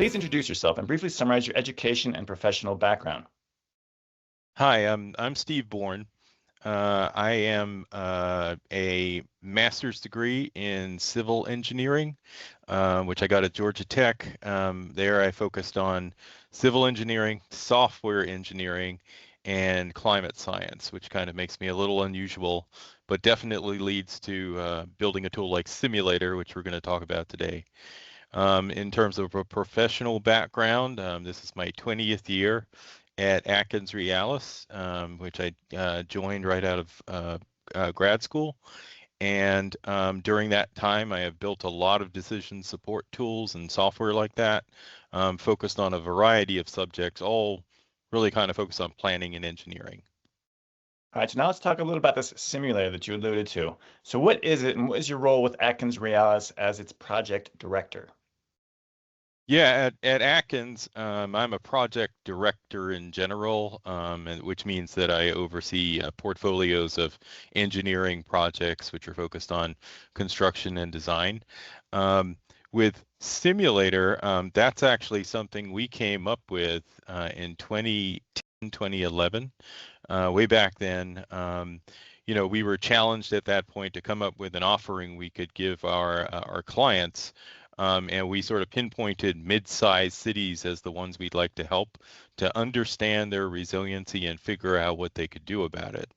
Please introduce yourself and briefly summarize your education and professional background. Hi, I'm Steve Bourne. I am a master's degree in civil engineering, which I got at Georgia Tech. There I focused on civil engineering, software engineering, and climate science, which kind of makes me a little unusual, but definitely leads to building a tool like Simulator, which we're going to talk about today. In terms of a professional background, this is my 20th year at AtkinsRéalis, which I joined right out of grad school. And during that time, I have built a lot of decision support tools and software like that, focused on a variety of subjects, all really kind of focused on planning and engineering. All right, so now let's talk a little about this simulator that you alluded to. So what is it and what is your role with AtkinsRéalis as its project director? Yeah, at Atkins, I'm a project director in general, which means that I oversee portfolios of engineering projects, which are focused on construction and design. With Simulator, that's actually something we came up with in 2010, 2011. Way back then, we were challenged at that point to come up with an offering we could give our clients. And we sort of pinpointed mid-sized cities as the ones we'd like to help to understand their resiliency and figure out what they could do about it.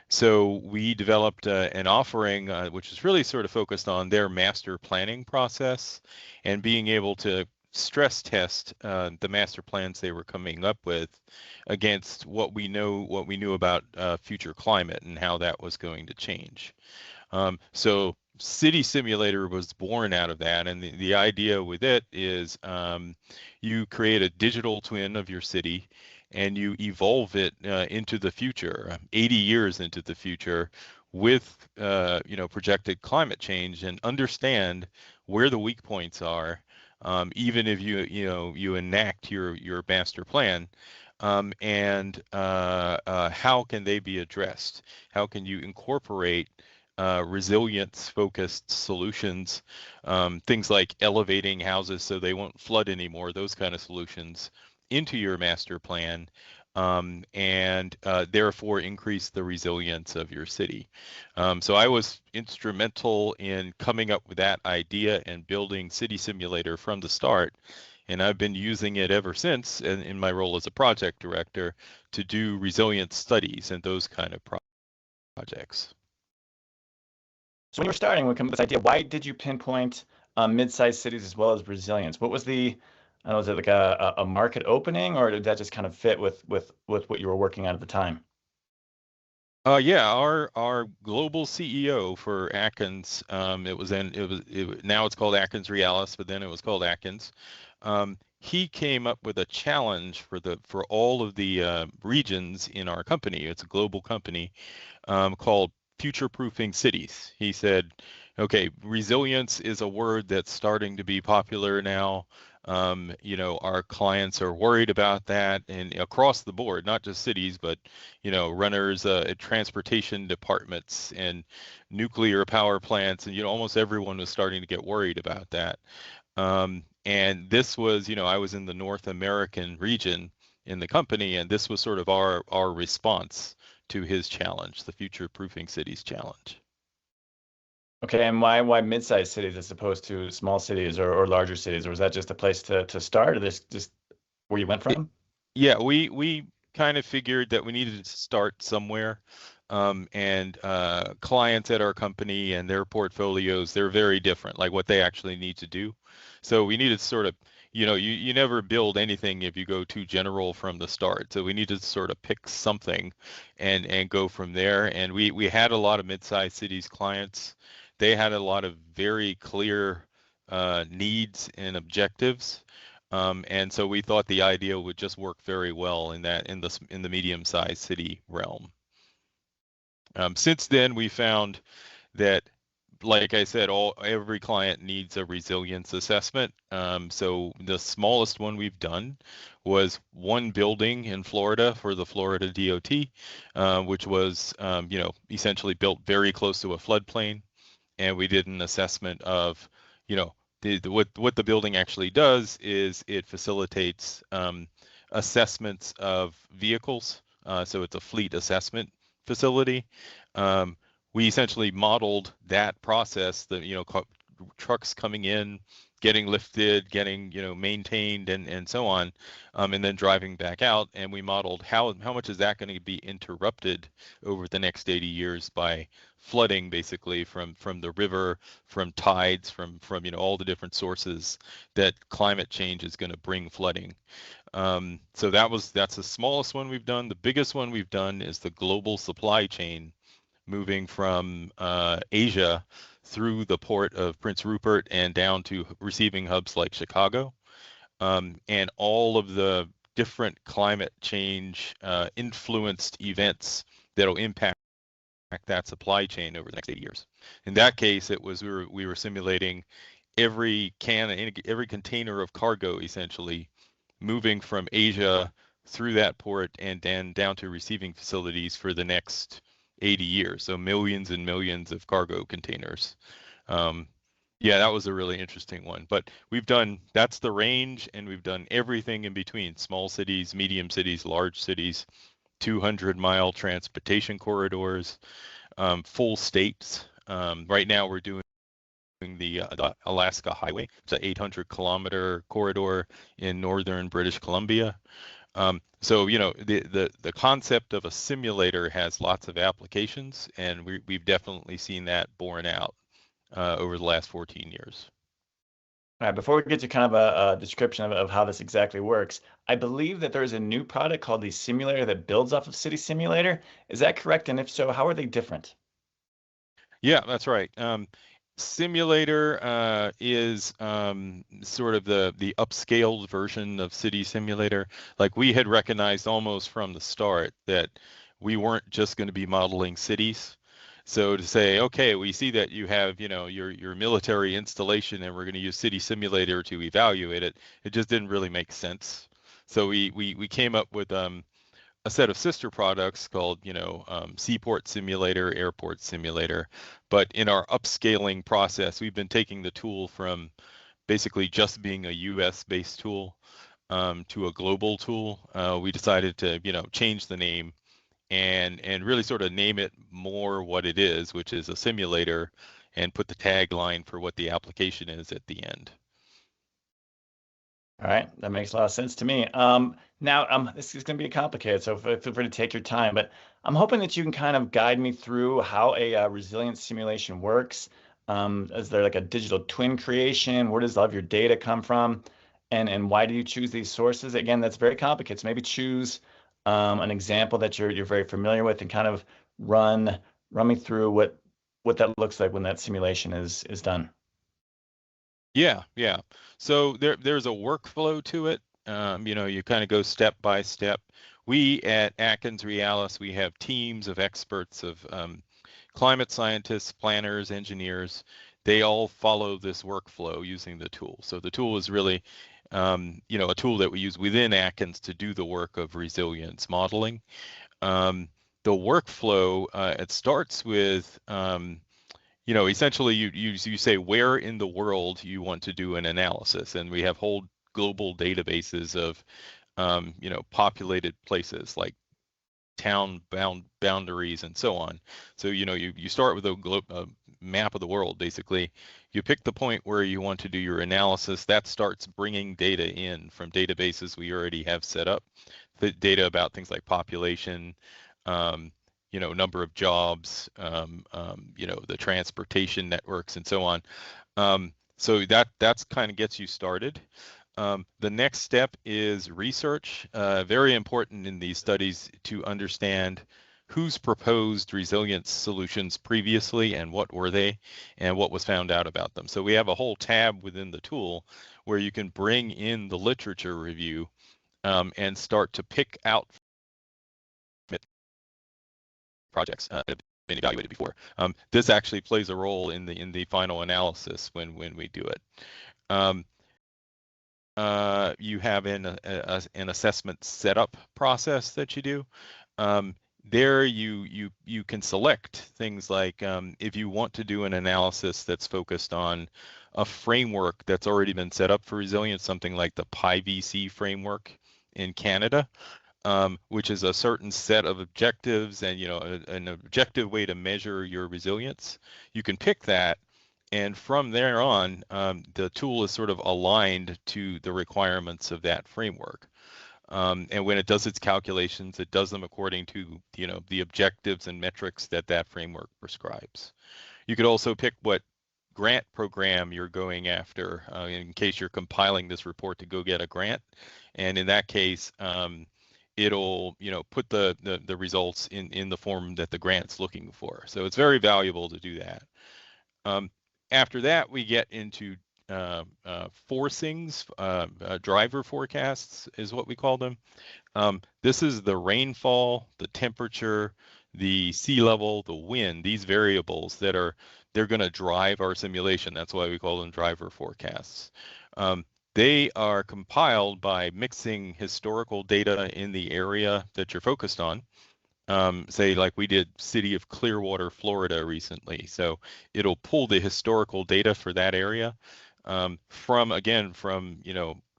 So we developed an offering which is really sort of focused on their master planning process and being able to stress test the master plans they were coming up with against what we knew about future climate and how that was going to change. So City Simulator was born out of that, and the idea with it is you create a digital twin of your city and you evolve it into the future, 80 years into the future, with projected climate change, and understand where the weak points are, even if you enact your master plan. And how can they be addressed? How can you incorporate resilience-focused solutions, things like elevating houses so they won't flood anymore, those kind of solutions, into your master plan, and therefore increase the resilience of your city. So I was instrumental in coming up with that idea and building City Simulator from the start. And I've been using it ever since in my role as a project director to do resilience studies and those kind of projects. So when you were starting, when we come up with this idea, why did you pinpoint mid-sized cities as well as resilience? What was was it like a market opening, or did that just kind of fit with what you were working on at the time? Yeah, our global CEO for Atkins, now it's called AtkinsRéalis, but then it was called Atkins. He came up with a challenge for all of the regions in our company. It's a global company called future-proofing cities. He said, okay, resilience is a word that's starting to be popular now. Our clients are worried about that, and across the board, not just cities, but runners at transportation departments and nuclear power plants, and almost everyone was starting to get worried about that. And this was, I was in the North American region in the company, and this was sort of our response to his challenge, the Future Proofing Cities challenge. Okay, and why mid-sized cities as opposed to small cities or larger cities? Or was that just a place to start, or this just where you went from? Yeah, we kind of figured that we needed to start somewhere. And clients at our company and their portfolios, they're very different, like what they actually need to do. So we needed to sort of, you never build anything if you go too general from the start. So we needed to sort of pick something and go from there. And we had a lot of mid-sized cities clients. They had a lot of very clear needs and objectives. And so we thought the idea would just work very well in the medium-sized city realm. Since then, we found that, like I said, every client needs a resilience assessment. So the smallest one we've done was one building in Florida for the Florida DOT, which was, essentially built very close to a floodplain. And we did an assessment of, what the building actually does is it facilitates assessments of vehicles. So it's a fleet assessment facility. We essentially modeled that process, trucks coming in, getting lifted, getting maintained, and so on, and then driving back out. And we modeled how much is that going to be interrupted over the next 80 years by flooding, basically from the river, from tides, from all the different sources that climate change is going to bring flooding. So that's the smallest one we've done. The biggest one we've done is the global supply chain, moving from Asia through the port of Prince Rupert and down to receiving hubs like Chicago, and all of the different climate change influenced events that'll impact that supply chain over the next 80 years. In that case, it was we were simulating every container of cargo essentially moving from Asia through that port and then down to receiving facilities for the next 80 years. So millions and millions of cargo containers. Yeah, that was a really interesting one. But that's the range, and we've done everything in between: small cities, medium cities, large cities, 200-mile transportation corridors, full states. Right now we're doing the Alaska Highway. It's an 800-kilometer corridor in northern British Columbia. So the concept of a simulator has lots of applications, and we've definitely seen that borne out over the last 14 years. All right, before we get to kind of a description of how this exactly works, I believe that there's a new product called the simulator that builds off of City Simulator. Is that correct? And if so, how are they different? Yeah, that's right. Simulator is sort of the upscaled version of City Simulator. Like, we had recognized almost from the start that we weren't just going to be modeling cities. So to say, okay, we see that you have, your military installation, and we're going to use City Simulator to evaluate it, it just didn't really make sense. So we came up with a set of sister products called, Seaport Simulator, Airport Simulator. But in our upscaling process, we've been taking the tool from basically just being a US-based tool to a global tool. We decided to, change the name and really sort of name it more what it is, which is a simulator, and put the tagline for what the application is at the end. All right, that makes a lot of sense to me. Now, this is going to be complicated, so feel free to take your time. But I'm hoping that you can kind of guide me through how a resilience simulation works. Is there like a digital twin creation? Where does all of your data come from? And why do you choose these sources? Again, that's very complicated. So maybe choose an example that you're very familiar with, and kind of run me through what that looks like when that simulation is done. Yeah. So there's a workflow to it. You kind of go step by step. We at AtkinsRéalis, we have teams of experts, of climate scientists, planners, engineers. They all follow this workflow using the tool. So the tool is really, a tool that we use within Atkins to do the work of resilience modeling. The workflow, it starts with essentially you say where in the world you want to do an analysis, and we have whole global databases of populated places like town boundaries and so on. So you start with a map of the world. Basically, you pick the point where you want to do your analysis. That starts bringing data in from databases we already have set up, the data about things like population, number of jobs, the transportation networks, and so on. So that's kind of gets you started. The next step is research. Very important in these studies to understand who's proposed resilience solutions previously, and what were they, and what was found out about them. So we have a whole tab within the tool where you can bring in the literature review and start to pick out projects that have been evaluated before. This actually plays a role in the final analysis when we do it. You have an assessment setup process that you do. There you can select things like if you want to do an analysis that's focused on a framework that's already been set up for resilience, something like the PIVC framework in Canada, which is a certain set of objectives and an objective way to measure your resilience. You can pick that, and from there on, the tool is sort of aligned to the requirements of that framework. And when it does its calculations, it does them according to the objectives and metrics that that framework prescribes. You could also pick what grant program you're going after in case you're compiling this report to go get a grant. And in that case, it'll put the results in the form that the grant's looking for. So it's very valuable to do that. After that, we get into forcings, driver forecasts is what we call them. This is the rainfall, the temperature, the sea level, the wind, these variables they're going to drive our simulation. That's why we call them driver forecasts. They are compiled by mixing historical data in the area that you're focused on. Say like we did City of Clearwater, Florida recently. So it'll pull the historical data for that area from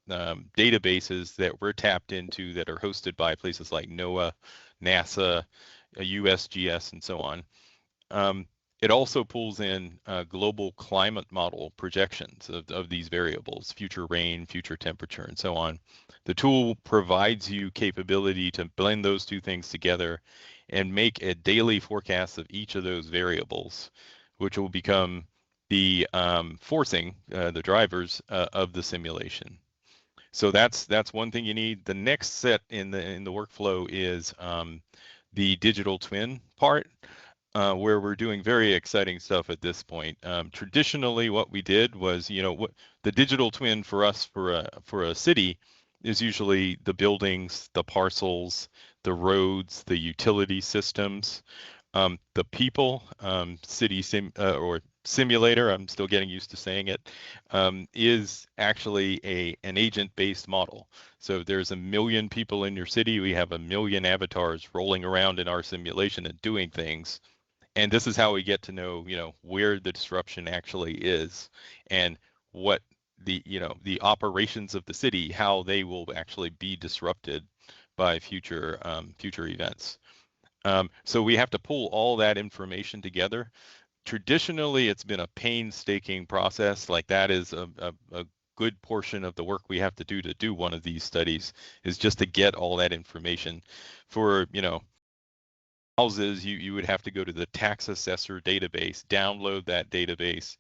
databases that we're tapped into that are hosted by places like NOAA, NASA, USGS, and so on. It also pulls in global climate model projections of these variables, future rain, future temperature, and so on. The tool provides you capability to blend those two things together and make a daily forecast of each of those variables, which will become the forcing, the drivers of the simulation. So that's one thing you need. The next set in the workflow is the digital twin part. Where we're doing very exciting stuff at this point. Traditionally, what we did was, the digital twin for us for a city is usually the buildings, the parcels, the roads, the utility systems, the people. City simulator, I'm still getting used to saying it, is actually an agent-based model. So there's 1 million people in your city. We have 1 million avatars rolling around in our simulation and doing things. And this is how we get to know, where the disruption actually is and what the operations of the city, how they will actually be disrupted by future events. So we have to pull all that information together. Traditionally, it's been a painstaking process. Like that is a good portion of the work we have to do one of these studies is just to get all that information. For houses, you would have to go to the tax assessor database, download that database,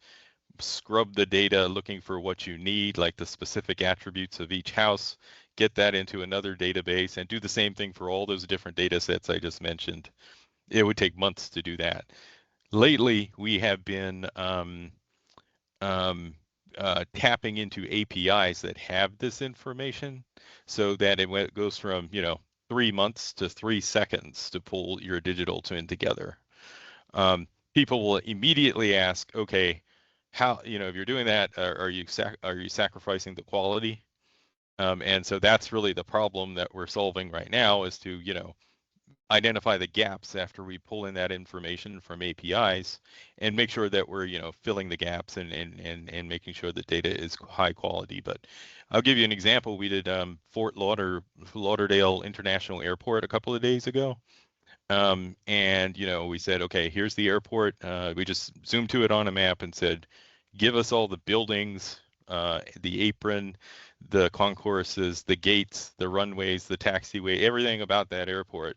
scrub the data looking for what you need, like the specific attributes of each house, get that into another database, and do the same thing for all those different data sets I just mentioned. It would take months to do that. Lately, we have been tapping into APIs that have this information so that it goes from, 3 months to 3 seconds to pull your digital twin together. People will immediately ask, okay, how, if you're doing that, are you sacrificing the quality? And so that's really the problem that we're solving right now is to, identify the gaps after we pull in that information from APIs and make sure that we're, filling the gaps and making sure the data is high quality. But I'll give you an example. We did Fort Lauderdale International Airport a couple of days ago. And, we said, okay, here's the airport. We just zoomed to it on a map and said, give us all the buildings, the apron, the concourses, the gates, the runways, the taxiway, everything about that airport.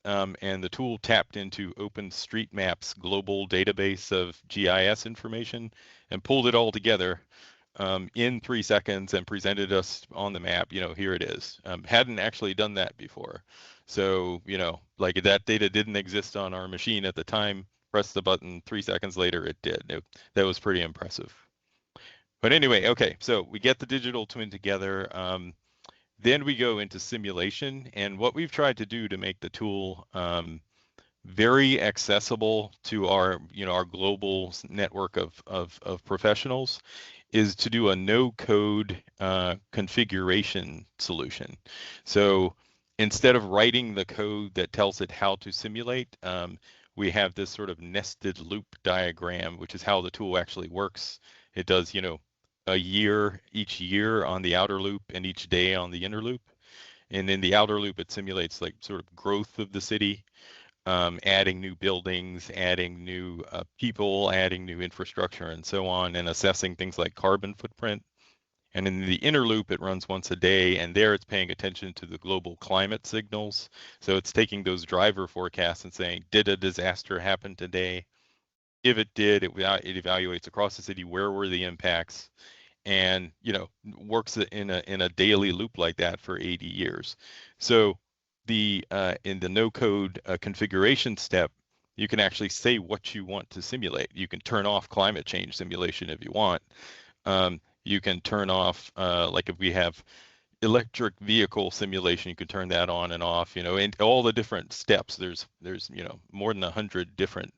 And the tool tapped into OpenStreetMap's global database of GIS information and pulled it all together in 3 seconds and presented us on the map, here it is. Hadn't actually done that before. So, like that data didn't exist on our machine at the time, press the button, 3 seconds later it did. That was pretty impressive. But anyway, okay, so we get the digital twin together. Then we go into simulation, and what we've tried to do to make the tool very accessible to our global network of professionals is to do a no-code configuration solution. So instead of writing the code that tells it how to simulate, we have this sort of nested loop diagram, which is how the tool actually works. It does, a year each year on the outer loop and each day on the inner loop. And in the outer loop, it simulates like sort of growth of the city, adding new buildings, adding new people, adding new infrastructure, and so on, and assessing things like carbon footprint. And in the inner loop, it runs once a day, and there it's paying attention to the global climate signals. So it's taking those driver forecasts and saying, did a disaster happen today? If it did, it evaluates across the city, where were the impacts? And works in a daily loop like that for 80 years. So the in the no code configuration step, you can actually say what you want to simulate. You can turn off climate change simulation if you want. You can turn off like if we have electric vehicle simulation, you can turn that on and off. And all the different steps. There's more than 100 different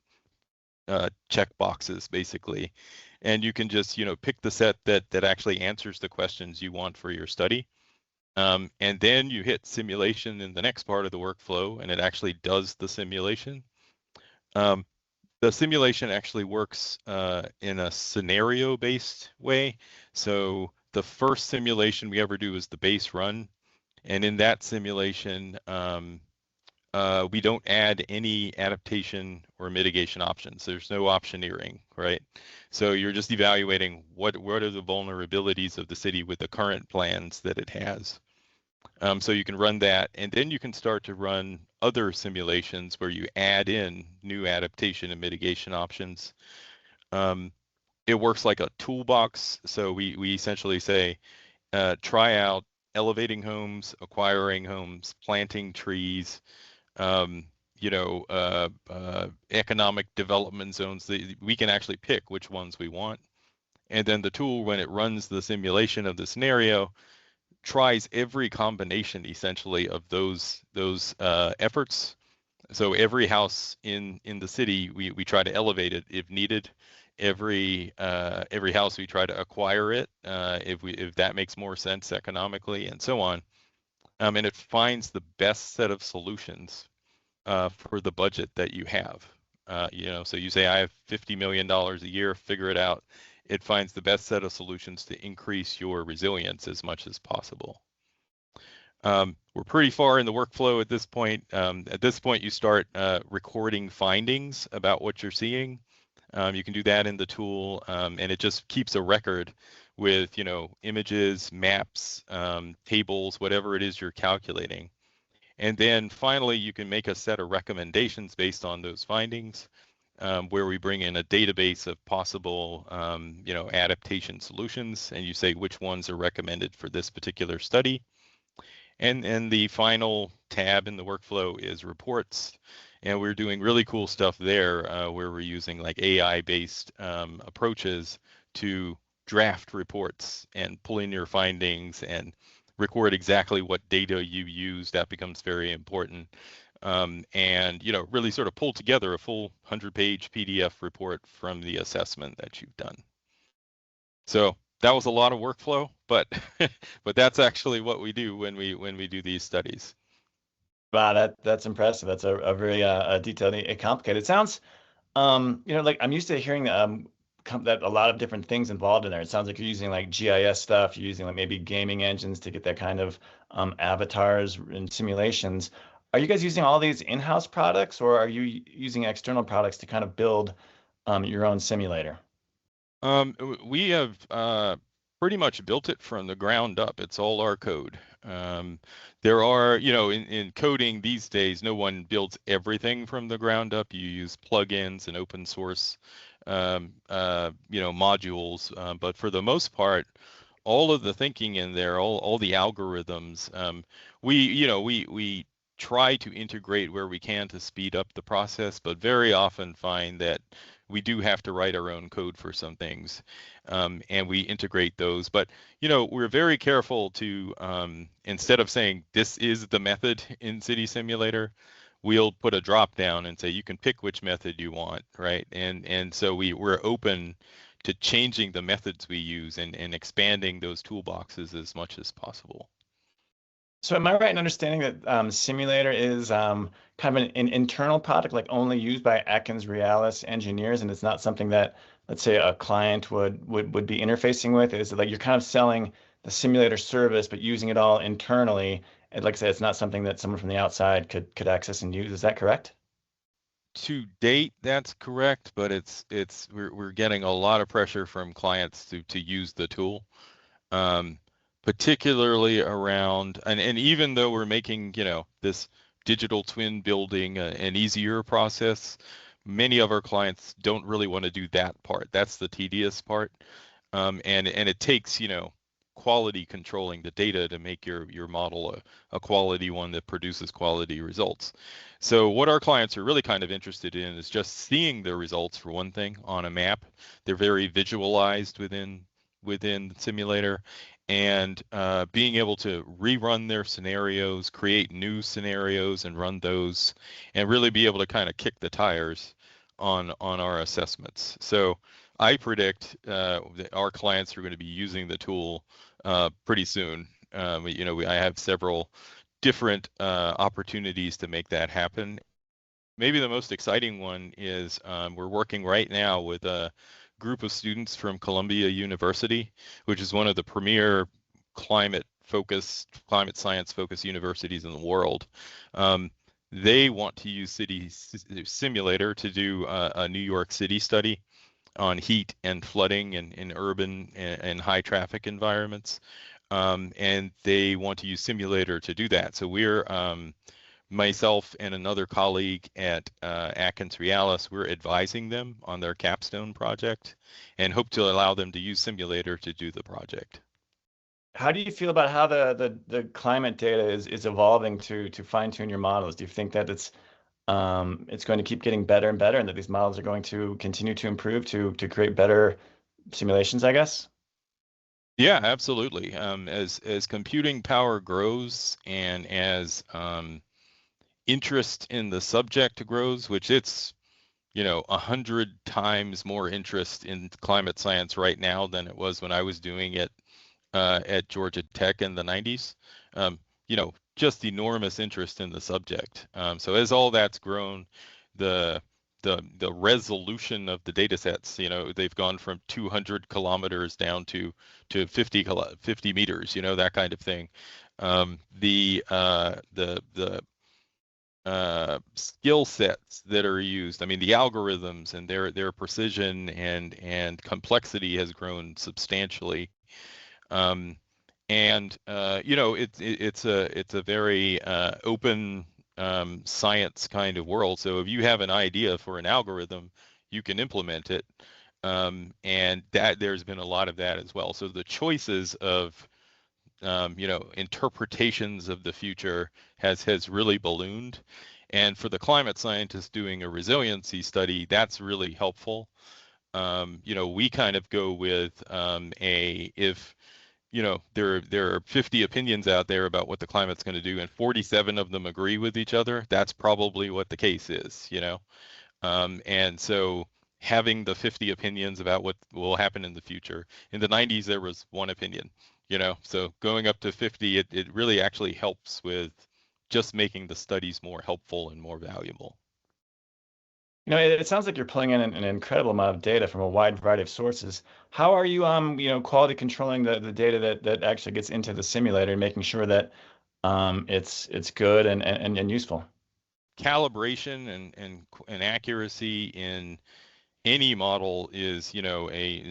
check boxes basically, and you can just pick the set that actually answers the questions you want for your study, and then you hit simulation in the next part of the workflow, and it actually does the simulation. The simulation actually works in a scenario-based way. So the first simulation we ever do is the base run, and in that simulation, we don't add any adaptation or mitigation options. There's no optioneering, right? So you're just evaluating what are the vulnerabilities of the city with the current plans that it has. So you can run that, and then you can start to run other simulations where you add in new adaptation and mitigation options. It works like a toolbox. So we essentially say, try out elevating homes, acquiring homes, planting trees, economic development zones. We can actually pick which ones we want. And then the tool, when it runs the simulation of the scenario, tries every combination essentially of those efforts. So every house in the city, we try to elevate it if needed. Every house we try to acquire it if that makes more sense economically, and so on. And it finds the best set of solutions for the budget that you have. So you say, I have $50 million a year, figure it out. It finds the best set of solutions to increase your resilience as much as possible. We're pretty far in the workflow at this point. At this point, you start recording findings about what you're seeing. You can do that in the tool, and it just keeps a record with, images, maps, tables, whatever it is you're calculating. And then finally, you can make a set of recommendations based on those findings, where we bring in a database of possible, adaptation solutions, and you say which ones are recommended for this particular study. And the final tab in the workflow is reports. And we're doing really cool stuff there, where we're using like AI-based approaches to draft reports and pull in your findings and record exactly what data you use. That becomes very important. And really sort of pull together a full 100-page PDF report from the assessment that you've done. So that was a lot of workflow, but but that's actually what we do when we do these studies. Wow, that's impressive. That's a very detailed and complicated. It sounds, like I'm used to hearing that a lot of different things involved in there. It sounds like you're using like GIS stuff, you're using like maybe gaming engines to get that kind of avatars and simulations. Are you guys using all these in-house products, or are you using external products to kind of build your own simulator? We have pretty much built it from the ground up. It's all our code. There are, in coding these days, no one builds everything from the ground up. You use plugins and open source, modules. But for the most part, all of the thinking in there, all the algorithms, we try to integrate where we can to speed up the process, but very often find that we do have to write our own code for some things, and we integrate those. But we're very careful to, instead of saying this is the method in City Simulator, we'll put a drop down and say you can pick which method you want, right? And so we're open to changing the methods we use and expanding those toolboxes as much as possible. So am I right in understanding that simulator is kind of an internal product, like only used by AtkinsRéalis engineers, and it's not something that, let's say, a client would be interfacing with? Is it like you're kind of selling the simulator service, but using it all internally? And like I said, it's not something that someone from the outside could access and use. Is that correct? To date, that's correct, but we're getting a lot of pressure from clients to use the tool, um, particularly around and even though we're making this digital twin building an easier process, many of our clients don't really want to do that part. That's the tedious part, and it takes quality controlling the data to make your model a quality one that produces quality results. So what our clients are really kind of interested in is just seeing the results, for one thing, on a map. They're very visualized within the simulator, and being able to rerun their scenarios, create new scenarios and run those, and really be able to kind of kick the tires on our assessments. So I predict that our clients are going to be using the tool pretty soon. I have several different opportunities to make that happen. Maybe the most exciting one is we're working right now with a group of students from Columbia University, which is one of the premier climate science focused universities in the world. They want to use City Simulator to do a New York City study on heat and flooding in urban and high traffic environments. And they want to use simulator to do that. So we're myself and another colleague at AtkinsRéalis, we're advising them on their capstone project and hope to allow them to use simulator to do the project. How do you feel about how the climate data is evolving to fine tune your models? Do you think that it's going to keep getting better and better, and that these models are going to continue to improve to create better simulations, I guess? Yeah, absolutely. As computing power grows and as interest in the subject grows, which it's 100 times more interest in climate science right now than it was when I was doing it at Georgia Tech in the 90s. Just enormous interest in the subject. So as all that's grown, the the resolution of the data sets, they've gone from 200 kilometers down to 50 meters, that kind of thing. The skill sets that are used, I mean, the algorithms and their precision and complexity has grown substantially. And it's a very open science kind of world. So if you have an idea for an algorithm, you can implement it, and that there's been a lot of that as well. So the choices of interpretations of the future has really ballooned. And for the climate scientist doing a resiliency study, that's really helpful. We kind of go with if there are 50 opinions out there about what the climate's going to do, and 47 of them agree with each other, that's probably what the case is. And so having the 50 opinions about what will happen in the future. In the 90s, there was one opinion. So going up to 50, it really actually helps with just making the studies more helpful and more valuable. It sounds like you're pulling in an incredible amount of data from a wide variety of sources. How are you, quality controlling the data that actually gets into the simulator and making sure that it's good and useful? Calibration and accuracy in any model is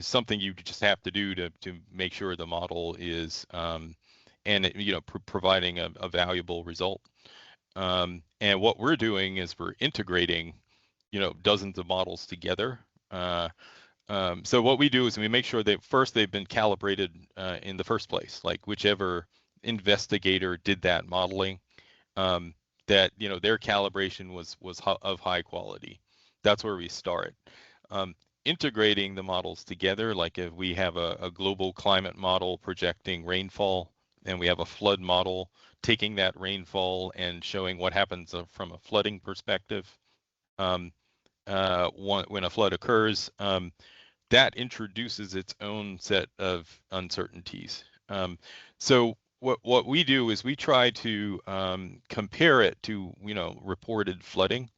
something you just have to do to make sure the model is and providing a valuable result. And what we're doing is we're integrating dozens of models together. So what we do is we make sure that first they've been calibrated in the first place, like whichever investigator did that modeling, that their calibration was of high quality. That's where we start. Integrating the models together, like if we have a global climate model projecting rainfall, and we have a flood model taking that rainfall and showing what happens from a flooding perspective. When a flood occurs, that introduces its own set of uncertainties. So what we do is we try to compare it to reported flooding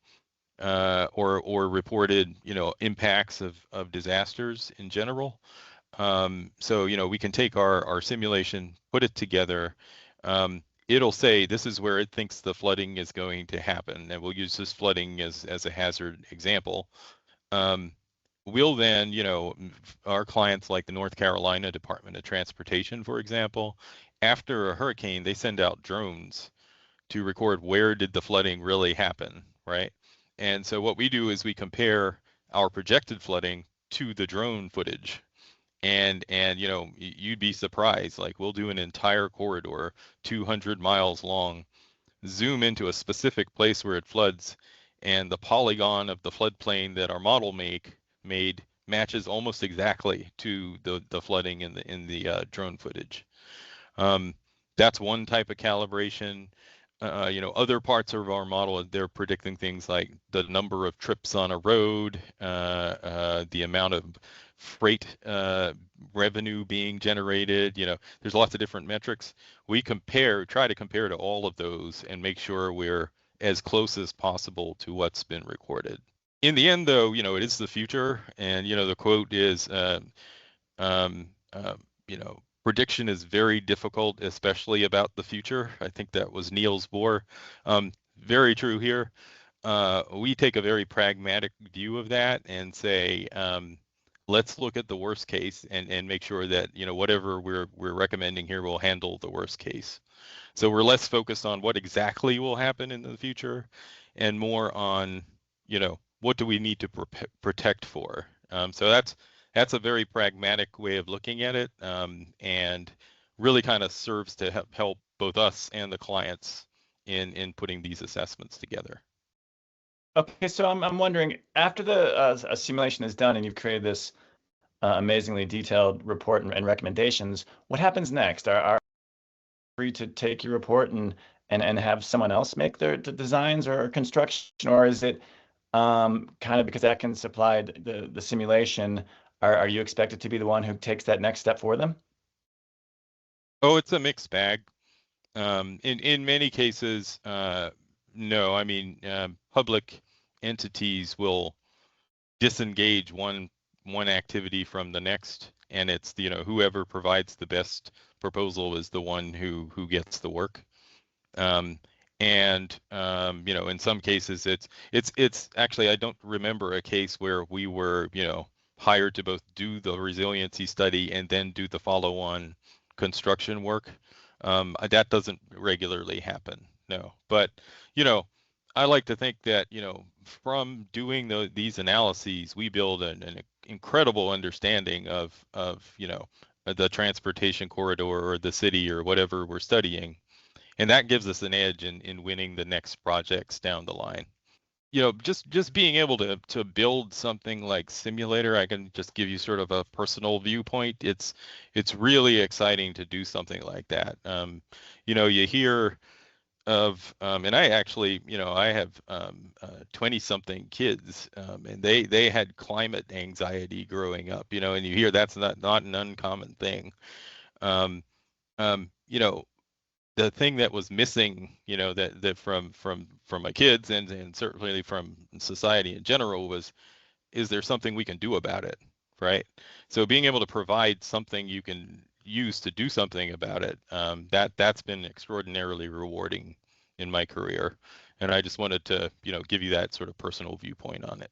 or reported impacts of disasters in general. So we can take our simulation, put it together. It'll say this is where it thinks the flooding is going to happen, and we'll use this flooding as a hazard example. We'll then, our clients like the North Carolina Department of Transportation, for example, after a hurricane, they send out drones to record where did the flooding really happen, right? And so what we do is we compare our projected flooding to the drone footage. And you'd be surprised, like we'll do an entire corridor 200 miles long, zoom into a specific place where it floods, and the polygon of the floodplain that our model made matches almost exactly to the flooding in the drone footage. That's one type of calibration. Other parts of our model, they're predicting things like the number of trips on a road, the amount of freight revenue being generated. There's lots of different metrics. We try to compare to all of those and make sure we're as close as possible to what's been recorded. In the end, though, it is the future, and the quote is, prediction is very difficult, especially about the future. I think that was Niels Bohr. Very true here. We take a very pragmatic view of that and say, let's look at the worst case and make sure that whatever we're recommending here will handle the worst case. So we're less focused on what exactly will happen in the future, and more on what do we need to protect for. So that's a very pragmatic way of looking at it, and really kind of serves to help both us and the clients in putting these assessments together. Okay, so I'm wondering, after the simulation is done and you've created this amazingly detailed report and recommendations, what happens next? Are free to take your report and have someone else make the designs or construction, or is it kind of because Atkins supplied the simulation, are you expected to be the one who takes that next step for them? Oh, it's a mixed bag. In many cases, no. I mean, public entities will disengage one activity from the next, and it's whoever provides the best proposal is the one who gets the work. And in some cases it's actually, I don't remember a case where we were hired to both do the resiliency study and then do the follow-on construction work. That doesn't regularly happen, no. But I like to think that from doing these analyses, we build an incredible understanding of the transportation corridor or the city or whatever we're studying, and that gives us an edge in winning the next projects down the line. Just being able to build something like simulator, I can just give you sort of a personal viewpoint. It's really exciting to do something like that. You hear of, and I actually, I have 20-something kids, and they had climate anxiety growing up, and you hear that's not an uncommon thing. The thing that was missing, that from my kids and certainly from society in general was, is there something we can do about it, right? So being able to provide something you can use to do something about it, that's been extraordinarily rewarding in my career, and I just wanted to give you that sort of personal viewpoint on it.